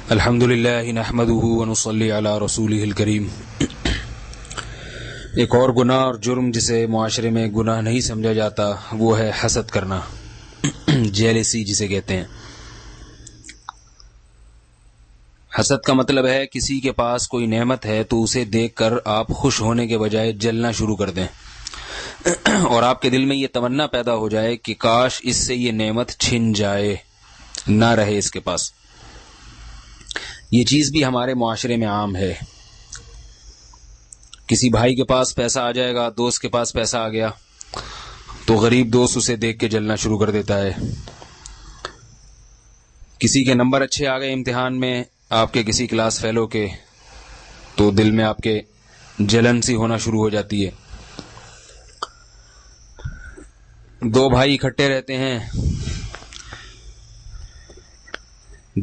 الحمد للہ نحمده ونصلی علی رسوله الکریم۔ ایک اور گناہ اور جرم جسے معاشرے میں گناہ نہیں سمجھا جاتا وہ ہے حسد کرنا، جیلسی جسے کہتے ہیں۔ حسد کا مطلب ہے کسی کے پاس کوئی نعمت ہے تو اسے دیکھ کر آپ خوش ہونے کے بجائے جلنا شروع کر دیں، اور آپ کے دل میں یہ تمنا پیدا ہو جائے کہ کاش اس سے یہ نعمت چھن جائے، نہ رہے اس کے پاس۔ یہ چیز بھی ہمارے معاشرے میں عام ہے۔ کسی بھائی کے پاس پیسہ آ جائے گا، دوست کے پاس پیسہ آ گیا تو غریب دوست اسے دیکھ کے جلنا شروع کر دیتا ہے۔ کسی کے نمبر اچھے آ گئے امتحان میں، آپ کے کسی کلاس فیلو کے، تو دل میں آپ کے جلن سی ہونا شروع ہو جاتی ہے۔ دو بھائی اکٹھے رہتے ہیں،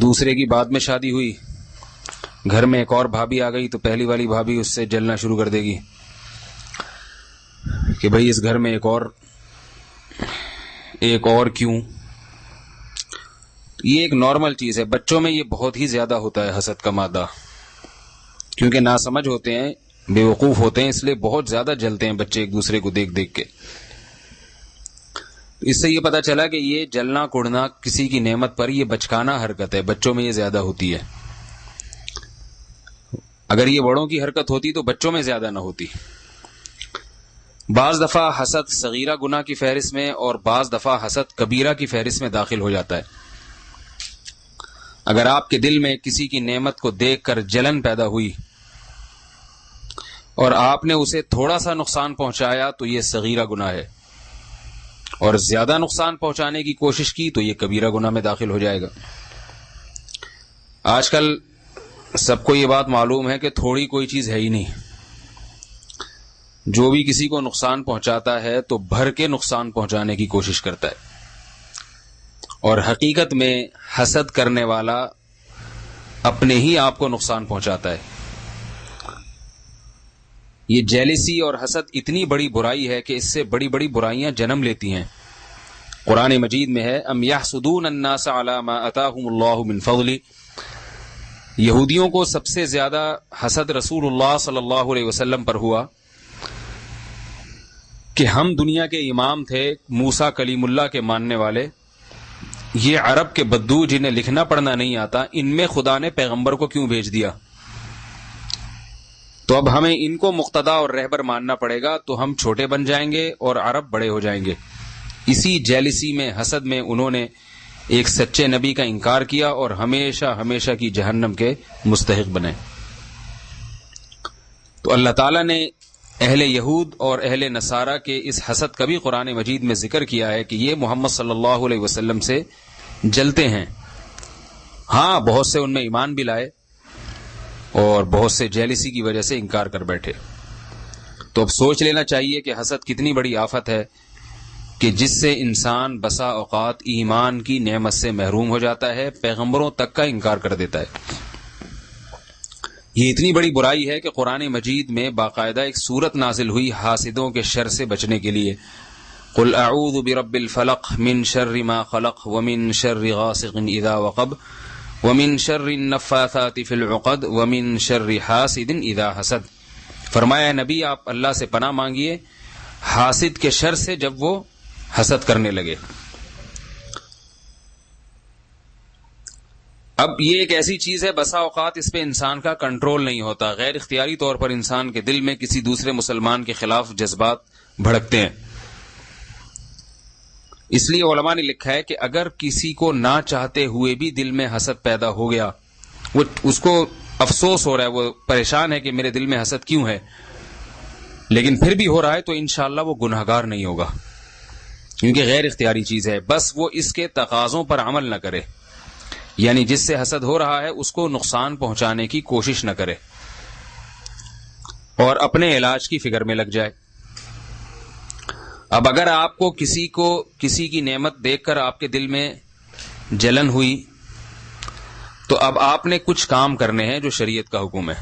دوسرے کی بعد میں شادی ہوئی، گھر میں ایک اور بھابھی آ گئی تو پہلی والی بھابھی اس سے جلنا شروع کر دے گی کہ بھئی اس گھر میں ایک اور کیوں۔ یہ ایک نارمل چیز ہے، بچوں میں یہ بہت ہی زیادہ ہوتا ہے حسد کا مادہ، کیونکہ ناسمجھ ہوتے ہیں، بے وقوف ہوتے ہیں، اس لیے بہت زیادہ جلتے ہیں بچے ایک دوسرے کو دیکھ دیکھ کے۔ اس سے یہ پتا چلا کہ یہ جلنا کڑنا کسی کی نعمت پر یہ بچکانہ حرکت ہے، بچوں میں یہ زیادہ ہوتی ہے۔ اگر یہ بڑوں کی حرکت ہوتی تو بچوں میں زیادہ نہ ہوتی۔ بعض دفعہ حسد صغیرہ گناہ کی فہرست میں اور بعض دفعہ حسد کبیرہ کی فہرست میں داخل ہو جاتا ہے۔ اگر آپ کے دل میں کسی کی نعمت کو دیکھ کر جلن پیدا ہوئی اور آپ نے اسے تھوڑا سا نقصان پہنچایا تو یہ صغیرہ گناہ ہے، اور زیادہ نقصان پہنچانے کی کوشش کی تو یہ کبیرہ گناہ میں داخل ہو جائے گا۔ آج کل سب کو یہ بات معلوم ہے کہ تھوڑی کوئی چیز ہے ہی نہیں، جو بھی کسی کو نقصان پہنچاتا ہے تو بھر کے نقصان پہنچانے کی کوشش کرتا ہے، اور حقیقت میں حسد کرنے والا اپنے ہی آپ کو نقصان پہنچاتا ہے۔ یہ جیلسی اور حسد اتنی بڑی برائی ہے کہ اس سے بڑی بڑی برائیاں جنم لیتی ہیں۔ قرآن مجید میں ہے ام یحسدون الناس علی ما آتاہم اللہ من فضل۔ یہودیوں کو سب سے زیادہ حسد رسول اللہ صلی اللہ علیہ وسلم پر ہوا کہ ہم دنیا کے امام تھے، موسیٰ کلیم اللہ کے ماننے والے، یہ عرب کے بدو جنہیں لکھنا پڑھنا نہیں آتا، ان میں خدا نے پیغمبر کو کیوں بھیج دیا؟ تو اب ہمیں ان کو مقتدا اور رہبر ماننا پڑے گا تو ہم چھوٹے بن جائیں گے اور عرب بڑے ہو جائیں گے۔ اسی جیلسی میں، حسد میں انہوں نے ایک سچے نبی کا انکار کیا اور ہمیشہ ہمیشہ کی جہنم کے مستحق بنے۔ تو اللہ تعالیٰ نے اہل یہود اور اہل نصارہ کے اس حسد کا بھی قرآن مجید میں ذکر کیا ہے کہ یہ محمد صلی اللہ علیہ وسلم سے جلتے ہیں۔ ہاں، بہت سے ان میں ایمان بھی لائے اور بہت سے جیلسی کی وجہ سے انکار کر بیٹھے۔ تو اب سوچ لینا چاہیے کہ حسد کتنی بڑی آفت ہے کہ جس سے انسان بسا اوقات ایمان کی نعمت سے محروم ہو جاتا ہے، پیغمبروں تک کا انکار کر دیتا ہے۔ یہ اتنی بڑی برائی ہے کہ قرآن مجید میں باقاعدہ ایک سورت نازل ہوئی حاسدوں کے شر سے بچنے کے لیے، قل اعوذ برب الفلق من شر ما خلق ومن شر غاسق اذا وقب ومن شر النفاثات فی العقد ومن شر حاسد اذا حسد۔ فرمایا نبی آپ اللہ سے پناہ مانگیے حاسد کے شر سے جب وہ حسد کرنے لگے۔ اب یہ ایک ایسی چیز ہے، بسا اوقات اس پہ انسان کا کنٹرول نہیں ہوتا، غیر اختیاری طور پر انسان کے دل میں کسی دوسرے مسلمان کے خلاف جذبات بھڑکتے ہیں۔ اس لیے علماء نے لکھا ہے کہ اگر کسی کو نہ چاہتے ہوئے بھی دل میں حسد پیدا ہو گیا، وہ اس کو افسوس ہو رہا ہے، وہ پریشان ہے کہ میرے دل میں حسد کیوں ہے، لیکن پھر بھی ہو رہا ہے، تو انشاءاللہ وہ گنہگار نہیں ہوگا، کیونکہ غیر اختیاری چیز ہے۔ بس وہ اس کے تقاضوں پر عمل نہ کرے، یعنی جس سے حسد ہو رہا ہے اس کو نقصان پہنچانے کی کوشش نہ کرے اور اپنے علاج کی فکر میں لگ جائے۔ اب اگر آپ کو کسی کی نعمت دیکھ کر آپ کے دل میں جلن ہوئی تو اب آپ نے کچھ کام کرنے ہیں جو شریعت کا حکم ہے۔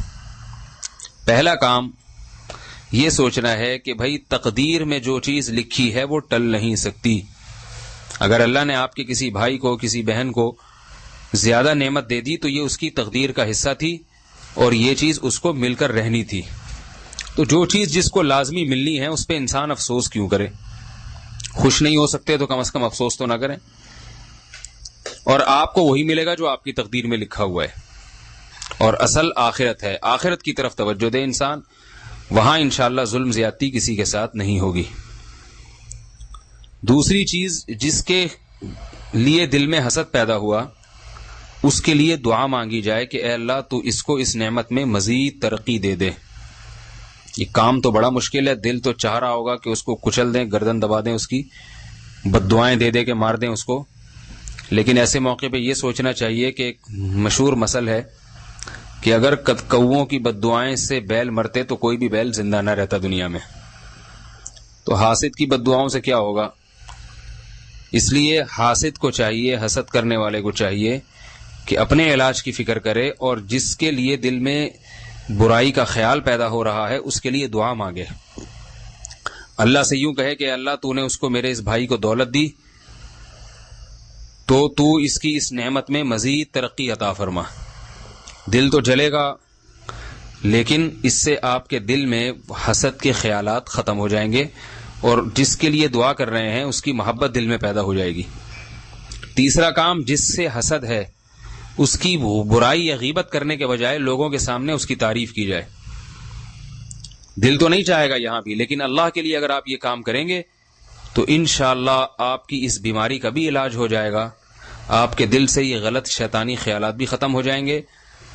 پہلا کام یہ سوچنا ہے کہ بھائی تقدیر میں جو چیز لکھی ہے وہ ٹل نہیں سکتی۔ اگر اللہ نے آپ کے کسی بھائی کو، کسی بہن کو زیادہ نعمت دے دی تو یہ اس کی تقدیر کا حصہ تھی اور یہ چیز اس کو مل کر رہنی تھی. تو جو چیز جس کو لازمی ملنی ہے اس پہ انسان افسوس کیوں کرے؟ خوش نہیں ہو سکتے تو کم از کم افسوس تو نہ کریں. اور آپ کو وہی ملے گا جو آپ کی تقدیر میں لکھا ہوا ہے. اور اصل آخرت ہے، آخرت کی طرف توجہ دے انسان، وہاں انشاءاللہ ظلم زیادتی کسی کے ساتھ نہیں ہوگی. دوسری چیز، جس کے لیے دل میں حسد پیدا ہوا اس کے لیے دعا مانگی جائے کہ اے اللہ تو اس کو اس نعمت میں مزید ترقی دے دے. یہ کام تو بڑا مشکل ہے، دل تو چاہ رہا ہوگا کہ اس کو کچل دیں، گردن دبا دیں، اس کی بد دعائیں دے دے کے مار دیں اس کو. لیکن ایسے موقع پہ یہ سوچنا چاہیے کہ ایک مشہور مثل ہے کہ اگر کوؤں کی بد دعائیں سے بیل مرتے تو کوئی بھی بیل زندہ نہ رہتا دنیا میں. تو حاسد کی بد دعاؤں سے کیا ہوگا؟ اس لیے حاسد کو چاہیے، حسد کرنے والے کو چاہیے کہ اپنے علاج کی فکر کرے اور جس کے لیے دل میں برائی کا خیال پیدا ہو رہا ہے اس کے لیے دعا مانگے. اللہ سے یوں کہے کہ اللہ تو نے اس کو، میرے اس بھائی کو دولت دی تو تو اس کی اس نعمت میں مزید ترقی عطا فرما. دل تو جلے گا لیکن اس سے آپ کے دل میں حسد کے خیالات ختم ہو جائیں گے اور جس کے لیے دعا کر رہے ہیں اس کی محبت دل میں پیدا ہو جائے گی. تیسرا کام، جس سے حسد ہے اس کی برائی یا غیبت کرنے کے بجائے لوگوں کے سامنے اس کی تعریف کی جائے. دل تو نہیں چاہے گا یہاں بھی، لیکن اللہ کے لیے اگر آپ یہ کام کریں گے تو انشاءاللہ آپ کی اس بیماری کا بھی علاج ہو جائے گا. آپ کے دل سے یہ غلط شیطانی خیالات بھی ختم ہو جائیں گے،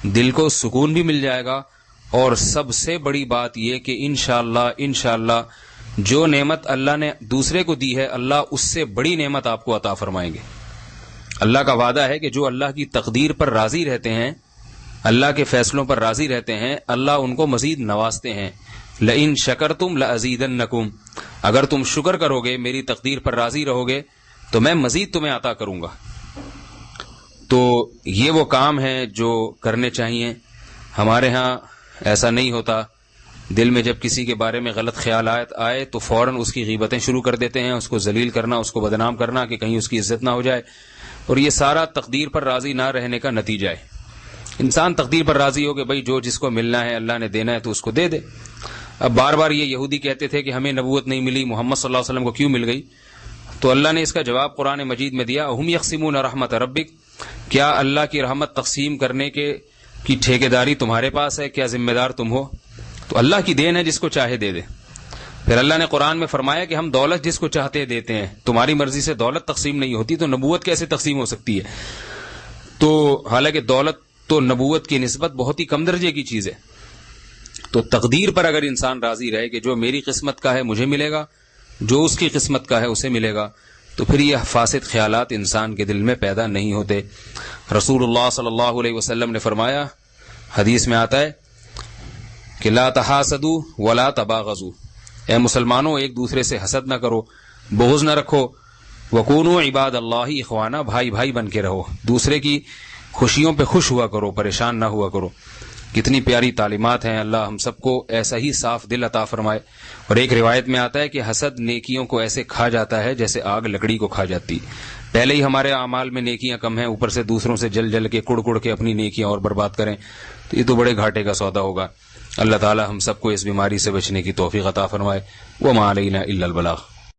دل کو سکون بھی مل جائے گا. اور سب سے بڑی بات یہ کہ انشاءاللہ جو نعمت اللہ نے دوسرے کو دی ہے اللہ اس سے بڑی نعمت آپ کو عطا فرمائیں گے. اللہ کا وعدہ ہے کہ جو اللہ کی تقدیر پر راضی رہتے ہیں، اللہ کے فیصلوں پر راضی رہتے ہیں، اللہ ان کو مزید نوازتے ہیں. لئن شکرتم لازیدنکم، اگر تم شکر کرو گے، میری تقدیر پر راضی رہو گے تو میں مزید تمہیں عطا کروں گا. تو یہ وہ کام ہیں جو کرنے چاہیے. ہمارے ہاں ایسا نہیں ہوتا. دل میں جب کسی کے بارے میں غلط خیالات آئے تو فوراً اس کی غیبتیں شروع کر دیتے ہیں، اس کو ذلیل کرنا، اس کو بدنام کرنا کہ کہیں اس کی عزت نہ ہو جائے. اور یہ سارا تقدیر پر راضی نہ رہنے کا نتیجہ ہے. انسان تقدیر پر راضی ہو کہ بھائی جو جس کو ملنا ہے اللہ نے دینا ہے تو اس کو دے دے. اب بار بار یہ یہودی کہتے تھے کہ ہمیں نبوت نہیں ملی، محمد صلی اللہ علیہ وسلم کو کیوں مل گئی؟ تو اللہ نے اس کا جواب قرآن مجید میں دیا، ہم یقسمون رحمت ربک، کیا اللہ کی رحمت تقسیم کرنے کی ٹھیکیداری تمہارے پاس ہے؟ کیا ذمہ دار تم ہو؟ تو اللہ کی دین ہے، جس کو چاہے دے دے. پھر اللہ نے قرآن میں فرمایا کہ ہم دولت جس کو چاہتے دیتے ہیں. تمہاری مرضی سے دولت تقسیم نہیں ہوتی تو نبوت کیسے تقسیم ہو سکتی ہے؟ تو حالانکہ دولت تو نبوت کی نسبت بہت ہی کم درجے کی چیز ہے. تو تقدیر پر اگر انسان راضی رہے کہ جو میری قسمت کا ہے مجھے ملے گا، جو اس کی قسمت کا ہے اسے ملے گا، تو پھر یہ فاسد خیالات انسان کے دل میں پیدا نہیں ہوتے. رسول اللہ صلی اللہ علیہ وسلم نے فرمایا، حدیث میں آتا ہے کہ لا تحاسدوا ولا تباغضوا، اے مسلمانوں ایک دوسرے سے حسد نہ کرو، بغض نہ رکھو. وکونوا عباد اللہ اخوانا، بھائی بھائی بن کے رہو، دوسرے کی خوشیوں پہ خوش ہوا کرو، پریشان نہ ہوا کرو. کتنی پیاری تعلیمات ہیں. اللہ ہم سب کو ایسا ہی صاف دل عطا فرمائے. اور ایک روایت میں آتا ہے کہ حسد نیکیوں کو ایسے کھا جاتا ہے جیسے آگ لکڑی کو کھا جاتی. پہلے ہی ہمارے اعمال میں نیکیاں کم ہیں، اوپر سے دوسروں سے جل جل کے کڑ کڑ کے اپنی نیکیاں اور برباد کریں تو یہ تو بڑے گھاٹے کا سودا ہوگا. اللہ تعالی ہم سب کو اس بیماری سے بچنے کی توفیق عطا فرمائے. وما علینا الا البلاغ.